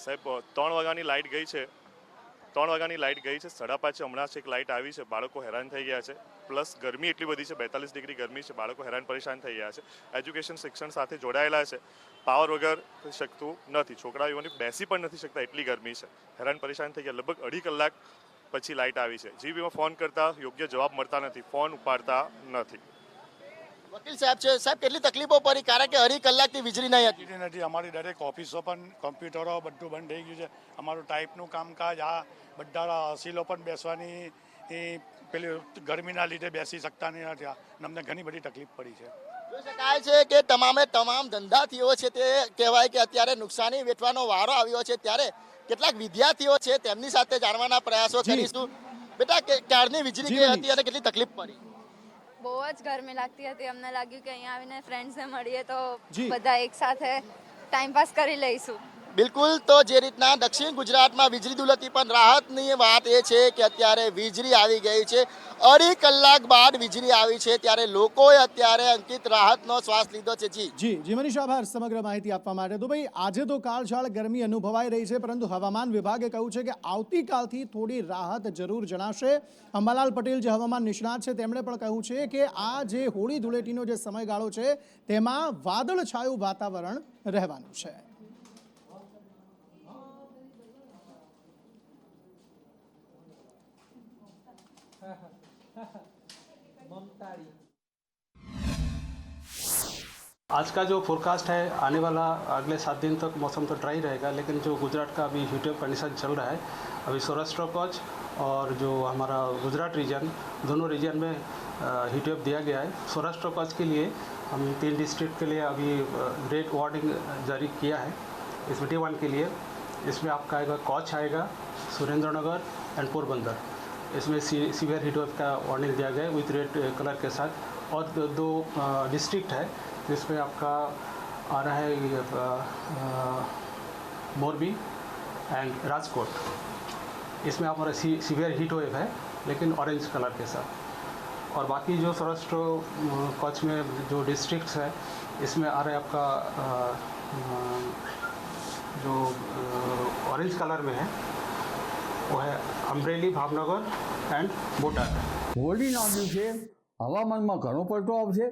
સાહેબ, 3 વાગ્યાની લાઇટ ગઈ છે. 3 વાગ્યાની લાઇટ ગઈ છે, 5:30 હમણાં એક લાઇટ આવી છે. બાળકો હેરાન થઈ ગયા છે, પ્લસ ગરમી એટલી બધી છે, 42 ડિગ્રી ગરમી છે, બાળકો હેરાન પરેશાન થઈ ગયા છે. એજ્યુકેશન શિક્ષણ સાથે જોડાયેલા છે, પાવર વગર શકતું નથી, છોકરાઓને બેસી પણ નથી શકતા, એટલી ગરમી છે, હેરાન પરેશાન થઈ ગયા. લગભગ 2.5 કલાક પછી લાઇટ આવી છે. જીબીમાં ફોન કરતા યોગ્ય જવાબ મળતા નથી, ફોન ઉપાડતા નથી. વકીલ સાહેબ છે, સાહેબ કેટલી તકલીફો પડી કારણ કે 2.5 કલાકથી વીજળી નહીં હતી? અમારી દરેક ઓફિસો પણ, કોમ્પ્યુટરો બધું બંધ થઈ ગયું છે. અમારું ટાઈપનું કામકાજ, આ બધા અસીલો પણ બેસવાની પેલી ગરમીના લીધે બેસી શકતા નહીં હતા. અમને ઘણી બધી તકલીફ પડી છે. જોઈ શકાય છે કે તમામ ધંધાર્થીઓ છે તે કહેવાય કે અત્યારે નુકસાની વેઠવાનો વારો આવ્યો છે. ત્યારે કેટલાક વિદ્યાર્થીઓ છે તેમની સાથે જાણવાના પ્રયાસો કરીશું. બેટા, ક્યારની વીજળી ગઈ હતી અને કેટલી તકલીફ પડી? બહુ જ ગરમી લાગતી હતી. અમને લાગ્યું કે અહીંયા આવીને ફ્રેન્ડ્સને મળીએ તો બધા એક સાથે ટાઈમ પાસ કરી લઈશું. બિલકુલ, તો જે રીતના દક્ષિણ ગુજરાતમાં વીજળી ડૂલ હતી, પણ રાહતની વાત એ છે કે અત્યારે વીજળી આવી ગઈ છે. 2.5 કલાક બાદ વીજળી આવી છે, ત્યારે લોકોએ અત્યારે અંકિત રાહતનો શ્વાસ લીધો છે. જી મનીષ, આભાર સમગ્ર માહિતી આપવા માટે. તો ભાઈ, આજે તો કાળઝાળ ગરમી અનુભવાઈ રહી છે, પરંતુ હવામાન વિભાગે કહ્યું છે કે આવતીકાલથી થોડી રાહત જરૂર જણાશે. અંબાલાલ પટેલ જે હવામાન નિષ્ણાત છે તેમણે પણ કહ્યું છે કે આ જે હોળી ધૂળેટીનો જે સમયગાળો છે તેમાં વાદળછાયું વાતાવરણ રહેવાનું છે. आज का जो फोरकास्ट है, आने वाला अगले 7 दिन तक मौसम तो ड्राई रहेगा, लेकिन जो गुजरात का अभी हीट वेव कंडीशन चल रहा है, अभी सौराष्ट्र कच्छ और जो हमारा गुजरात रीजन, दोनों रीजन में हीट वेव दिया गया है. सौराष्ट्र कच्छ के लिए हम 3 डिस्ट्रिक्ट के लिए अभी रेड वार्निंग जारी किया है. इसमें T1 के लिए इसमें आपका आएगा कच्छ आएगा, सुरेंद्रनगर एंड पोरबंदर. इसमें सीवियर हीट वेव का वार्निंग दिया गया है विथ रेड कलर के साथ. और 2 डिस्ट्रिक्ट है जिसमें आपका आ रहा है मोरबी एंड राजकोट. इसमें हमारा सीवियर हीट वेव है लेकिन ऑरेंज कलर के साथ. और बाकी जो सौराष्ट्र कच्छ में जो डिस्ट्रिक्ट्स है इसमें आ रहा है आपका जो ऑरेंज कलर में है वो है अमरेली, भावनगर एंड बोटाद. હોળીના દિવસે હવામાનમાં ઘણો પલટો આવશે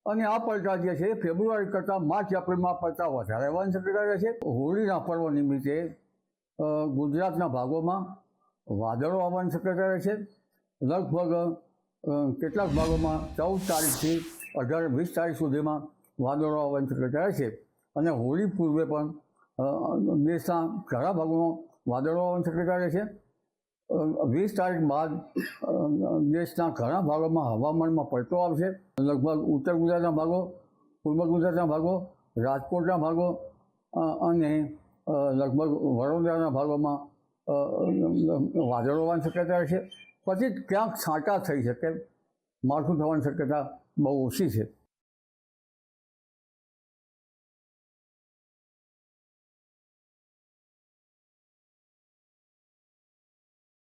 અને આ પલટા જે છે ફેબ્રુઆરી કરતાં માર્ચ એપ્રિલમાં પડતા વધારે આવવાની શક્યતા રહેશે. હોળીના પર્વ નિમિત્તે ગુજરાતના ભાગોમાં વાદળો આવવાની શક્યતા રહેશે. લગભગ કેટલાક ભાગોમાં 14 તારીખથી 18-20 તારીખ સુધીમાં વાદળો આવવાની શક્યતા રહેશે. અને હોળી પૂર્વે પણ દેશના ઘણા ભાગોમાં વાદળો આવવાની શક્યતા રહેશે. 20 તારીખ બાદ દેશના ઘણા ભાગોમાં હવામાનમાં પલટો આવશે. લગભગ ઉત્તર ગુજરાતના ભાગો, પૂર્વ ગુજરાતના ભાગો, રાજકોટના ભાગો અને લગભગ વડોદરાના ભાગોમાં વાદળો હોવાની શક્યતા રહેશે. પછી ક્યાંક છાંટા થઈ શકે, માવઠું થવાની શક્યતા બહુ ઓછી છે.